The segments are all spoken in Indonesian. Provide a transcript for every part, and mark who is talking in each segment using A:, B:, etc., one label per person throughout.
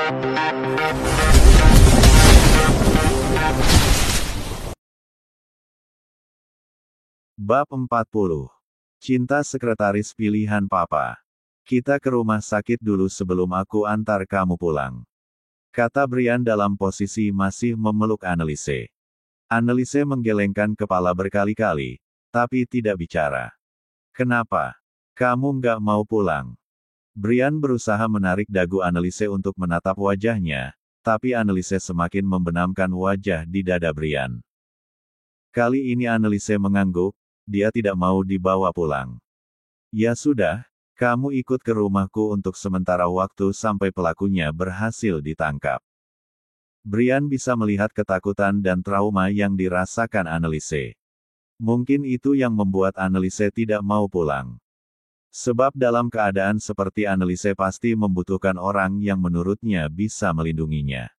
A: Bab 40. Cinta sekretaris pilihan Papa. Kita ke rumah sakit dulu sebelum aku antar kamu pulang. Kata Brian dalam posisi masih memeluk Anneliese. Anneliese menggelengkan kepala berkali-kali, tapi tidak bicara. Kenapa? Kamu nggak mau pulang? Brian berusaha menarik dagu Anneliese untuk menatap wajahnya, tapi Anneliese semakin membenamkan wajah di dada Brian. Kali ini Anneliese mengangguk, dia tidak mau dibawa pulang. Ya sudah, kamu ikut ke rumahku untuk sementara waktu sampai pelakunya berhasil ditangkap. Brian bisa melihat ketakutan dan trauma yang dirasakan Anneliese. Mungkin itu yang membuat Anneliese tidak mau pulang. Sebab dalam keadaan seperti Anneliese pasti membutuhkan orang yang menurutnya bisa melindunginya.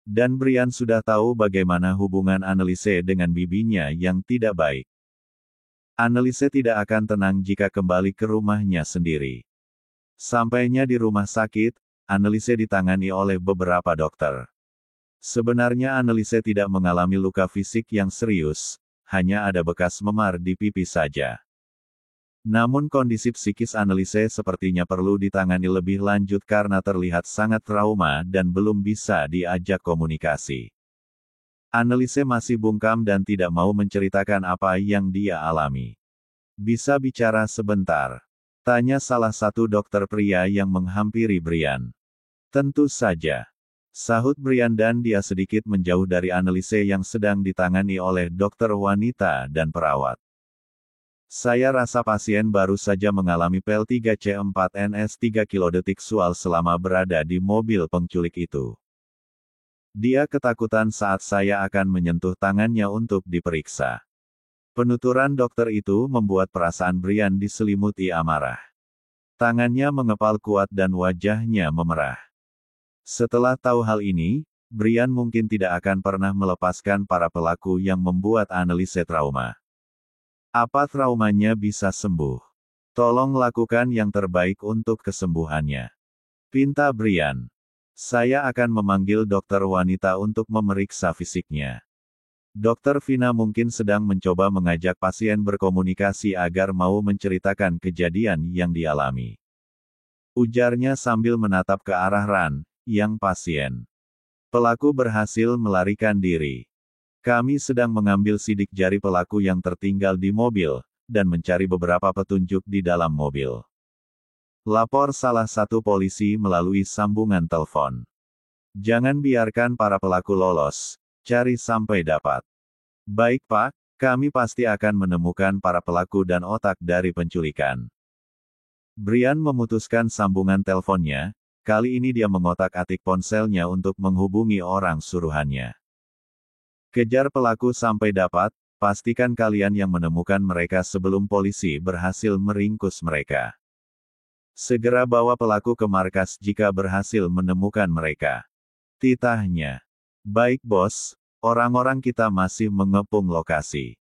A: Dan Brian sudah tahu bagaimana hubungan Anneliese dengan bibinya yang tidak baik. Anneliese tidak akan tenang jika kembali ke rumahnya sendiri. Sampainya di rumah sakit, Anneliese ditangani oleh beberapa dokter. Sebenarnya Anneliese tidak mengalami luka fisik yang serius, hanya ada bekas memar di pipi saja. Namun kondisi psikis Anneliese sepertinya perlu ditangani lebih lanjut karena terlihat sangat trauma dan belum bisa diajak komunikasi. Anneliese masih bungkam dan tidak mau menceritakan apa yang dia alami. Bisa bicara sebentar? Tanya salah satu dokter pria yang menghampiri Brian. Tentu saja. Sahut Brian dan dia sedikit menjauh dari Anneliese yang sedang ditangani oleh dokter wanita dan perawat. Saya rasa pasien baru saja mengalami PL3C4NS 3 kilodetik sual selama berada di mobil penculik itu. Dia ketakutan saat saya akan menyentuh tangannya untuk diperiksa. Penuturan dokter itu membuat perasaan Brian diselimuti amarah. Tangannya mengepal kuat dan wajahnya memerah. Setelah tahu hal ini, Brian mungkin tidak akan pernah melepaskan para pelaku yang membuat Anneliese trauma. Apa traumanya bisa sembuh? Tolong lakukan yang terbaik untuk kesembuhannya. Pinta Brian. Saya akan memanggil dokter wanita untuk memeriksa fisiknya. Dokter Vina mungkin sedang mencoba mengajak pasien berkomunikasi agar mau menceritakan kejadian yang dialami. Ujarnya sambil menatap ke arah Ran, yang pasien. Pelaku berhasil melarikan diri. Kami sedang mengambil sidik jari pelaku yang tertinggal di mobil, dan mencari beberapa petunjuk di dalam mobil. Lapor salah satu polisi melalui sambungan telepon. Jangan biarkan para pelaku lolos, cari sampai dapat. Baik Pak, kami pasti akan menemukan para pelaku dan otak dari penculikan. Brian memutuskan sambungan teleponnya, kali ini dia mengotak-atik ponselnya untuk menghubungi orang suruhannya. Kejar pelaku sampai dapat, pastikan kalian yang menemukan mereka sebelum polisi berhasil meringkus mereka. Segera bawa pelaku ke markas jika berhasil menemukan mereka. Titahnya. Baik bos, orang-orang kita masih mengepung lokasi.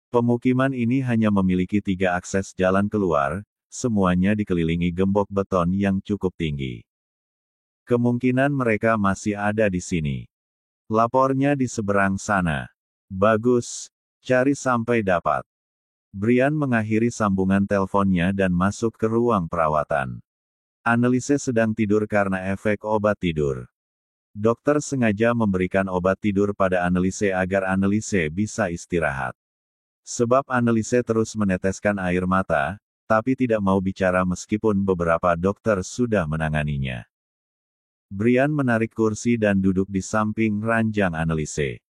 A: Pemukiman ini hanya memiliki 3 akses jalan keluar, semuanya dikelilingi gembok beton yang cukup tinggi. Kemungkinan mereka masih ada di sini. Lapornya di seberang sana. Bagus, cari sampai dapat. Brian mengakhiri sambungan teleponnya dan masuk ke ruang perawatan. Anneliese sedang tidur karena efek obat tidur. Dokter sengaja memberikan obat tidur pada Anneliese agar Anneliese bisa istirahat. Sebab Anneliese terus meneteskan air mata, tapi tidak mau bicara meskipun beberapa dokter sudah menanganinya. Brian menarik kursi dan duduk di samping ranjang Anneliese.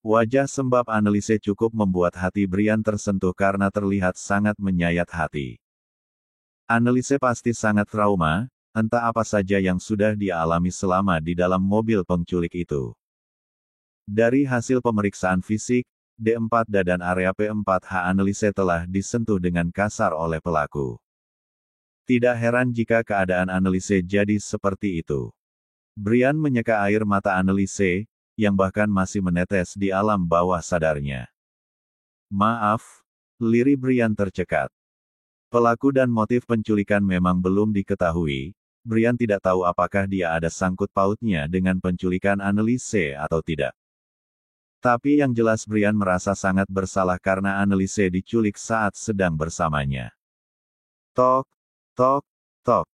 A: Wajah sembab Anneliese cukup membuat hati Brian tersentuh karena terlihat sangat menyayat hati. Anneliese pasti sangat trauma, entah apa saja yang sudah dia alami selama di dalam mobil penculik itu. Dari hasil pemeriksaan fisik, D4D dan area P4H Anneliese telah disentuh dengan kasar oleh pelaku. Tidak heran jika keadaan Anneliese jadi seperti itu. Brian menyeka air mata Anneliese, yang bahkan masih menetes di alam bawah sadarnya. Maaf, lirik Brian tercekat. Pelaku dan motif penculikan memang belum diketahui, Brian tidak tahu apakah dia ada sangkut pautnya dengan penculikan Annelise atau tidak. Tapi yang jelas Brian merasa sangat bersalah karena Annelise diculik saat sedang bersamanya. Tok, tok, tok.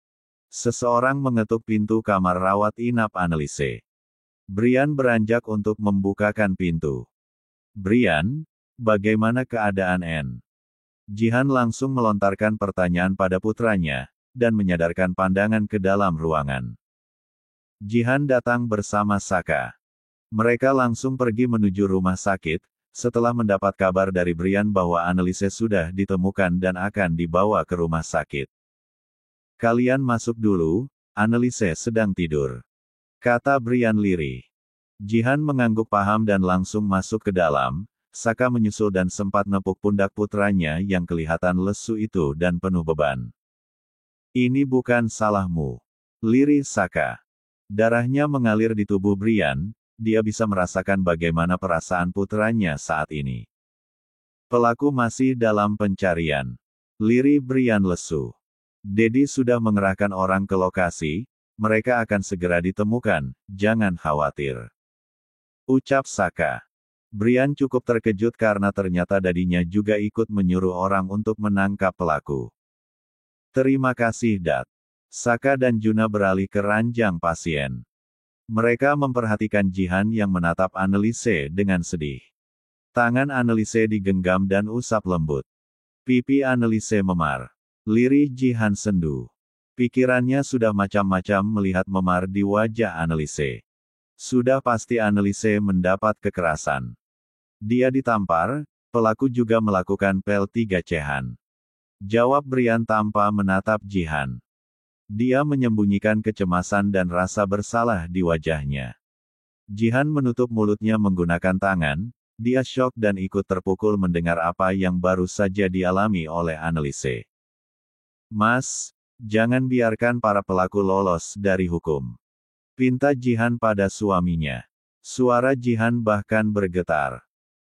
A: Seseorang mengetuk pintu kamar rawat inap Annelise. Brian beranjak untuk membukakan pintu. Brian, bagaimana keadaan Anne? Jihan langsung melontarkan pertanyaan pada putranya, dan menyadarkan pandangan ke dalam ruangan. Jihan datang bersama Saka. Mereka langsung pergi menuju rumah sakit, setelah mendapat kabar dari Brian bahwa Annelise sudah ditemukan dan akan dibawa ke rumah sakit. Kalian masuk dulu, Annelise sedang tidur, kata Brian lirih. Jihan mengangguk paham dan langsung masuk ke dalam. Saka menyusul dan sempat nepuk pundak putranya yang kelihatan lesu itu dan penuh beban. Ini bukan salahmu, lirih Saka. Darahnya mengalir di tubuh Brian, dia bisa merasakan bagaimana perasaan putranya saat ini. Pelaku masih dalam pencarian, lirih Brian lesu. Dedi sudah mengerahkan orang ke lokasi, mereka akan segera ditemukan, jangan khawatir, ucap Saka. Brian cukup terkejut karena ternyata dadinya juga ikut menyuruh orang untuk menangkap pelaku. Terima kasih Dat. Saka dan Juna beralih ke ranjang pasien. Mereka memperhatikan Jihan yang menatap Annelise dengan sedih. Tangan Annelise digenggam dan usap lembut. Pipi Annelise memar. Lirih Jihan sendu. Pikirannya sudah macam-macam melihat memar di wajah Annelise. Sudah pasti Annelise mendapat kekerasan. Dia ditampar, pelaku juga melakukan pelecehan. Jawab Brian tanpa menatap Jihan. Dia menyembunyikan kecemasan dan rasa bersalah di wajahnya. Jihan menutup mulutnya menggunakan tangan, dia syok dan ikut terpukul mendengar apa yang baru saja dialami oleh Annelise. Mas, jangan biarkan para pelaku lolos dari hukum, pinta Jihan pada suaminya. Suara Jihan bahkan bergetar.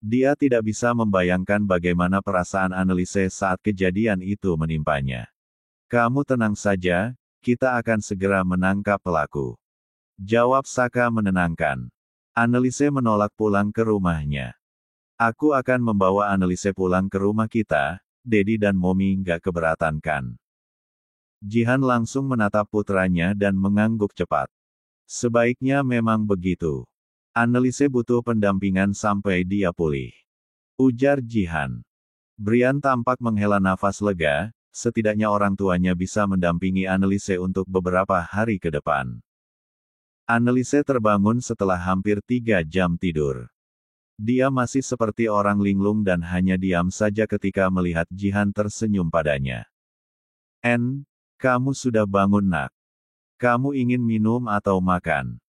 A: Dia tidak bisa membayangkan bagaimana perasaan Annelise saat kejadian itu menimpanya. Kamu tenang saja, kita akan segera menangkap pelaku, jawab Saka menenangkan. Annelise menolak pulang ke rumahnya. Aku akan membawa Annelise pulang ke rumah kita, Dedi dan Momi nggak keberatan kan? Jihan langsung menatap putranya dan mengangguk cepat. Sebaiknya memang begitu. Annelise butuh pendampingan sampai dia pulih, ujar Jihan. Brian tampak menghela nafas lega, setidaknya orang tuanya bisa mendampingi Annelise untuk beberapa hari ke depan. Annelise terbangun setelah hampir 3 jam tidur. Dia masih seperti orang linglung dan hanya diam saja ketika melihat Jihan tersenyum padanya. En, kamu sudah bangun nak. Kamu ingin minum atau makan?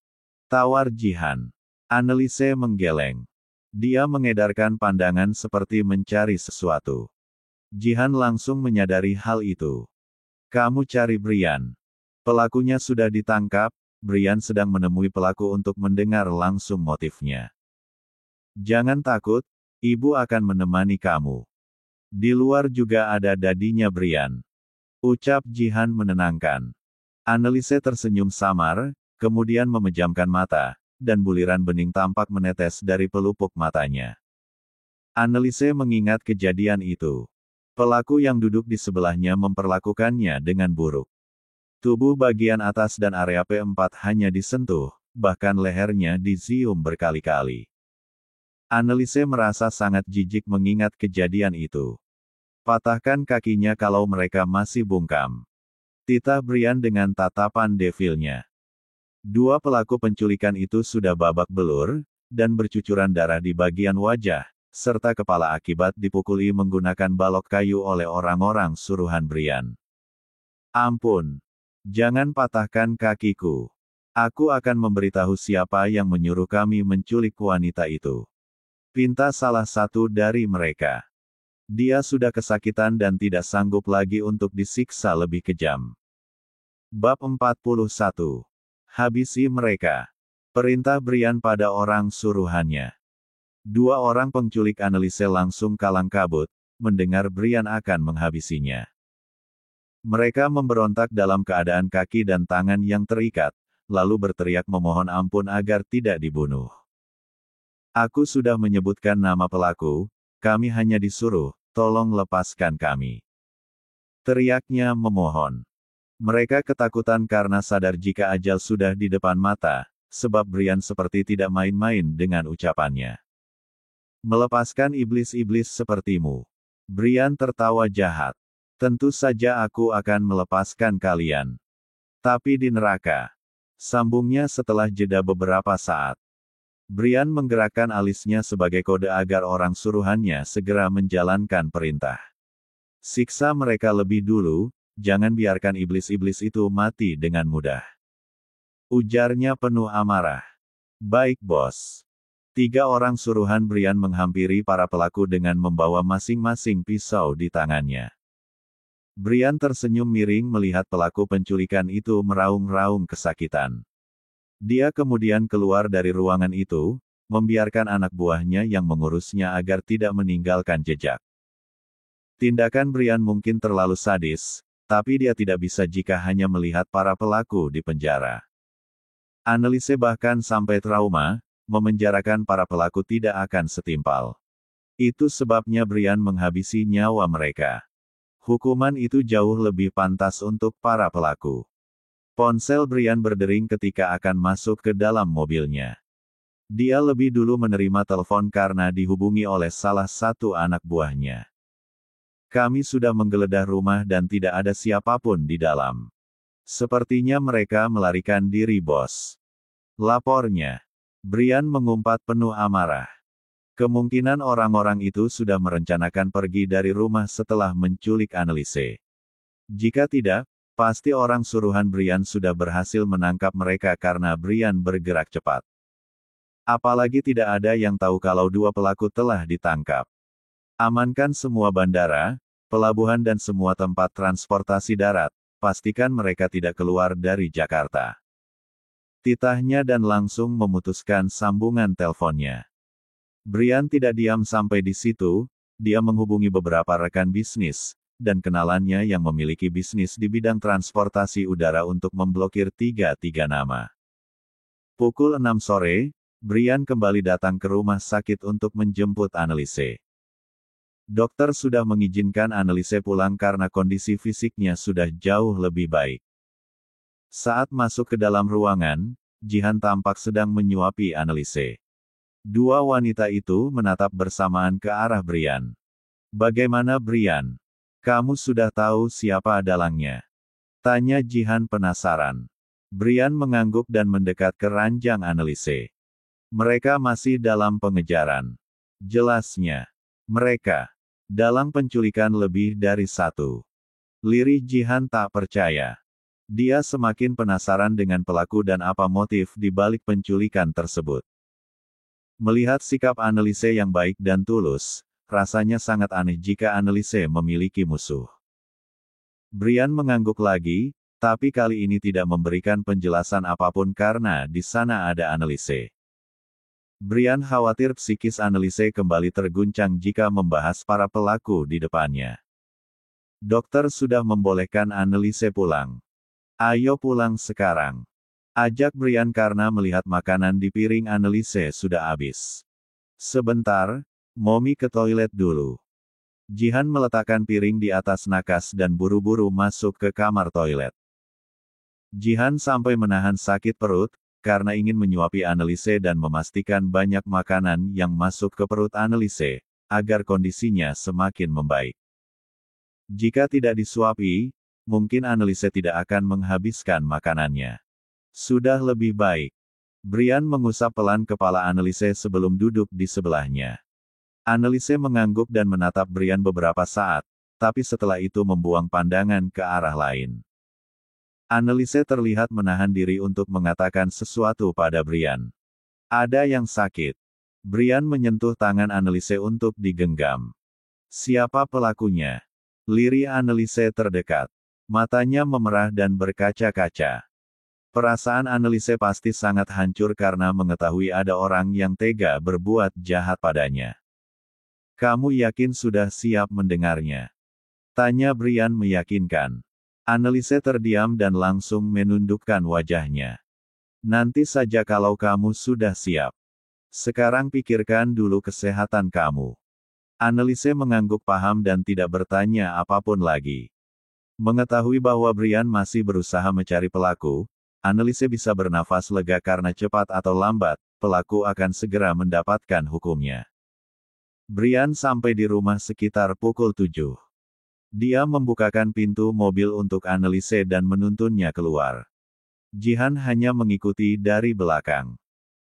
A: Tawar Jihan. Annelise menggeleng. Dia mengedarkan pandangan seperti mencari sesuatu. Jihan langsung menyadari hal itu. Kamu cari Brian. Pelakunya sudah ditangkap, Brian sedang menemui pelaku untuk mendengar langsung motifnya. Jangan takut, ibu akan menemani kamu. Di luar juga ada dadinya Brian, ucap Jihan menenangkan. Annelise tersenyum samar, kemudian memejamkan mata, dan buliran bening tampak menetes dari pelupuk matanya. Annelise mengingat kejadian itu. Pelaku yang duduk di sebelahnya memperlakukannya dengan buruk. Tubuh bagian atas dan area P4 hanya disentuh, bahkan lehernya dizium berkali-kali. Annelise merasa sangat jijik mengingat kejadian itu. Patahkan kakinya kalau mereka masih bungkam, titah Brian dengan tatapan devilnya. Dua pelaku penculikan itu sudah babak belur, dan bercucuran darah di bagian wajah, serta kepala akibat dipukuli menggunakan balok kayu oleh orang-orang suruhan Brian. Ampun! Jangan patahkan kakiku. Aku akan memberitahu siapa yang menyuruh kami menculik wanita itu, pinta salah satu dari mereka. Dia sudah kesakitan dan tidak sanggup lagi untuk disiksa lebih kejam. Bab 41. Habisi mereka. Perintah Brian pada orang suruhannya. Dua orang penculik Annelise langsung kalang kabut, mendengar Brian akan menghabisinya. Mereka memberontak dalam keadaan kaki dan tangan yang terikat, lalu berteriak memohon ampun agar tidak dibunuh. Aku sudah menyebutkan nama pelaku, kami hanya disuruh, tolong lepaskan kami. Teriaknya memohon. Mereka ketakutan karena sadar jika ajal sudah di depan mata, sebab Brian seperti tidak main-main dengan ucapannya. Melepaskan iblis-iblis sepertimu. Brian tertawa jahat. Tentu saja aku akan melepaskan kalian. Tapi di neraka. Sambungnya setelah jeda beberapa saat. Brian menggerakkan alisnya sebagai kode agar orang suruhannya segera menjalankan perintah. Siksa mereka lebih dulu, jangan biarkan iblis-iblis itu mati dengan mudah. Ujarnya penuh amarah. Baik bos. 3 orang suruhan Brian menghampiri para pelaku dengan membawa masing-masing pisau di tangannya. Brian tersenyum miring melihat pelaku penculikan itu meraung-raung kesakitan. Dia kemudian keluar dari ruangan itu, membiarkan anak buahnya yang mengurusnya agar tidak meninggalkan jejak. Tindakan Brian mungkin terlalu sadis, tapi dia tidak bisa jika hanya melihat para pelaku di penjara. Anneliese bahkan sampai trauma, memenjarakan para pelaku tidak akan setimpal. Itu sebabnya Brian menghabisi nyawa mereka. Hukuman itu jauh lebih pantas untuk para pelaku. Ponsel Brian berdering ketika akan masuk ke dalam mobilnya. Dia lebih dulu menerima telepon karena dihubungi oleh salah satu anak buahnya. Kami sudah menggeledah rumah dan tidak ada siapapun di dalam. Sepertinya mereka melarikan diri bos. Lapornya. Brian mengumpat penuh amarah. Kemungkinan orang-orang itu sudah merencanakan pergi dari rumah setelah menculik Anneliese. Jika tidak, pasti orang suruhan Brian sudah berhasil menangkap mereka karena Brian bergerak cepat. Apalagi tidak ada yang tahu kalau 2 pelaku telah ditangkap. Amankan semua bandara, pelabuhan dan semua tempat transportasi darat, pastikan mereka tidak keluar dari Jakarta. Titahnya dan langsung memutuskan sambungan teleponnya. Brian tidak diam sampai di situ, dia menghubungi beberapa rekan bisnis, dan kenalannya yang memiliki bisnis di bidang transportasi udara untuk memblokir 3 nama. Pukul 6 sore, Brian kembali datang ke rumah sakit untuk menjemput Anneliese. Dokter sudah mengizinkan Anneliese pulang karena kondisi fisiknya sudah jauh lebih baik. Saat masuk ke dalam ruangan, Jihan tampak sedang menyuapi Anneliese. 2 wanita itu menatap bersamaan ke arah Brian. Bagaimana Brian? Kamu sudah tahu siapa dalangnya? Tanya Jihan penasaran. Brian mengangguk dan mendekat ke ranjang Anneliese. Mereka masih dalam pengejaran. Jelasnya. Mereka. Dalang penculikan lebih dari 1. Lirih Jihan tak percaya. Dia semakin penasaran dengan pelaku dan apa motif di balik penculikan tersebut. Melihat sikap Anneliese yang baik dan tulus, rasanya sangat aneh jika Anneliese memiliki musuh. Brian mengangguk lagi, tapi kali ini tidak memberikan penjelasan apapun karena di sana ada Anneliese. Brian khawatir psikis Anneliese kembali terguncang jika membahas para pelaku di depannya. Dokter sudah membolehkan Anneliese pulang. Ayo pulang sekarang. Ajak Brian karena melihat makanan di piring Anneliese sudah habis. Sebentar, Momi ke toilet dulu. Jihan meletakkan piring di atas nakas dan buru-buru masuk ke kamar toilet. Jihan sampai menahan sakit perut, karena ingin menyuapi Anneliese dan memastikan banyak makanan yang masuk ke perut Anneliese, agar kondisinya semakin membaik. Jika tidak disuapi, mungkin Anneliese tidak akan menghabiskan makanannya. Sudah lebih baik. Brian mengusap pelan kepala Anneliese sebelum duduk di sebelahnya. Anneliese mengangguk dan menatap Brian beberapa saat, tapi setelah itu membuang pandangan ke arah lain. Anneliese terlihat menahan diri untuk mengatakan sesuatu pada Brian. Ada yang sakit. Brian menyentuh tangan Anneliese untuk digenggam. Siapa pelakunya? Lirih Anneliese terdekat. Matanya memerah dan berkaca-kaca. Perasaan Anneliese pasti sangat hancur karena mengetahui ada orang yang tega berbuat jahat padanya. Kamu yakin sudah siap mendengarnya? Tanya Brian meyakinkan. Annelise terdiam dan langsung menundukkan wajahnya. Nanti saja kalau kamu sudah siap. Sekarang pikirkan dulu kesehatan kamu. Annelise mengangguk paham dan tidak bertanya apapun lagi. Mengetahui bahwa Brian masih berusaha mencari pelaku, Annelise bisa bernafas lega karena cepat atau lambat, pelaku akan segera mendapatkan hukumnya. Brian sampai di rumah sekitar pukul 7. Dia membukakan pintu mobil untuk Annelise dan menuntunnya keluar. Jihan hanya mengikuti dari belakang.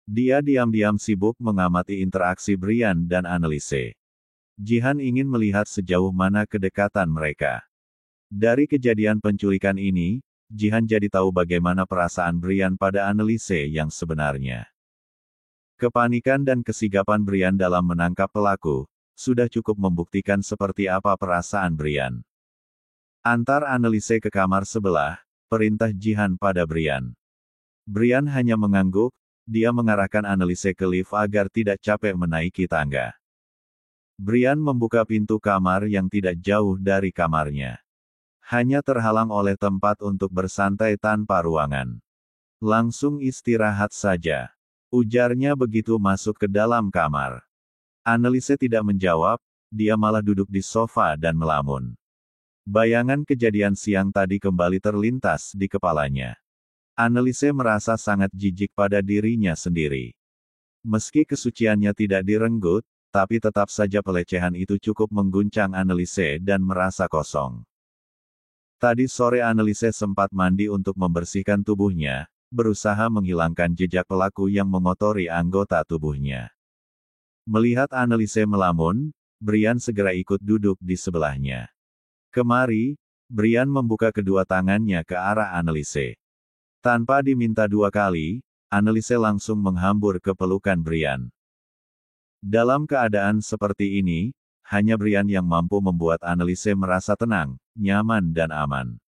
A: Dia diam-diam sibuk mengamati interaksi Brian dan Annelise. Jihan ingin melihat sejauh mana kedekatan mereka. Dari kejadian penculikan ini, Jihan jadi tahu bagaimana perasaan Brian pada Annelise yang sebenarnya. Kepanikan dan kesigapan Brian dalam menangkap pelaku, sudah cukup membuktikan seperti apa perasaan Brian. Antar Annelise ke kamar sebelah, perintah Jihan pada Brian. Brian hanya mengangguk, dia mengarahkan Annelise ke lift agar tidak capek menaiki tangga. Brian membuka pintu kamar yang tidak jauh dari kamarnya. Hanya terhalang oleh tempat untuk bersantai tanpa ruangan. Langsung istirahat saja, ujarnya begitu masuk ke dalam kamar. Annelise tidak menjawab, dia malah duduk di sofa dan melamun. Bayangan kejadian siang tadi kembali terlintas di kepalanya. Annelise merasa sangat jijik pada dirinya sendiri. Meski kesuciannya tidak direnggut, tapi tetap saja pelecehan itu cukup mengguncang Annelise dan merasa kosong. Tadi sore Annelise sempat mandi untuk membersihkan tubuhnya, berusaha menghilangkan jejak pelaku yang mengotori anggota tubuhnya. Melihat Annelise melamun, Brian segera ikut duduk di sebelahnya. Kemari, Brian membuka kedua tangannya ke arah Annelise. Tanpa diminta 2 kali, Annelise langsung menghambur ke pelukan Brian. Dalam keadaan seperti ini, hanya Brian yang mampu membuat Annelise merasa tenang, nyaman dan aman.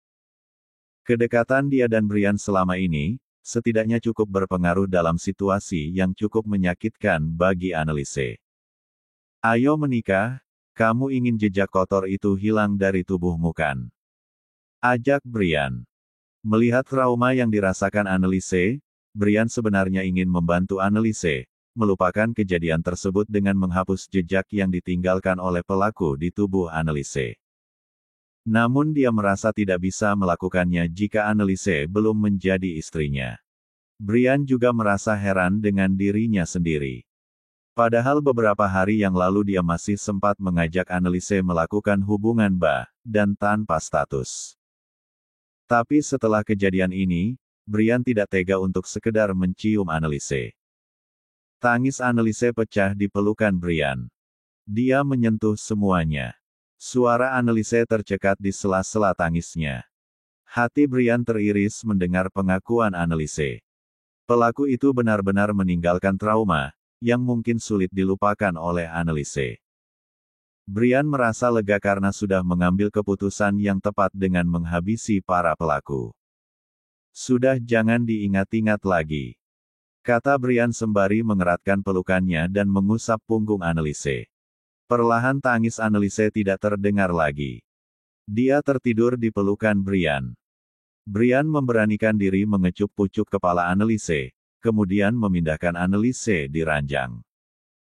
A: Kedekatan dia dan Brian selama ini, setidaknya cukup berpengaruh dalam situasi yang cukup menyakitkan bagi Annelise. Ayo menikah, kamu ingin jejak kotor itu hilang dari tubuhmu kan? Ajak Brian. Melihat trauma yang dirasakan Annelise, Brian sebenarnya ingin membantu Annelise, melupakan kejadian tersebut dengan menghapus jejak yang ditinggalkan oleh pelaku di tubuh Annelise. Namun dia merasa tidak bisa melakukannya jika Annelise belum menjadi istrinya. Brian juga merasa heran dengan dirinya sendiri. Padahal beberapa hari yang lalu dia masih sempat mengajak Annelise melakukan hubungan dan tanpa status. Tapi setelah kejadian ini, Brian tidak tega untuk sekedar mencium Annelise. Tangis Annelise pecah di pelukan Brian. Dia menyentuh semuanya. Suara Annelise tercekat di sela-sela tangisnya. Hati Brian teriris mendengar pengakuan Annelise. Pelaku itu benar-benar meninggalkan trauma yang mungkin sulit dilupakan oleh Annelise. Brian merasa lega karena sudah mengambil keputusan yang tepat dengan menghabisi para pelaku. Sudah jangan diingat-ingat lagi, kata Brian sembari mengeratkan pelukannya dan mengusap punggung Annelise. Perlahan tangis Annelise tidak terdengar lagi. Dia tertidur di pelukan Brian. Brian memberanikan diri mengecup pucuk kepala Annelise, kemudian memindahkan Annelise di ranjang.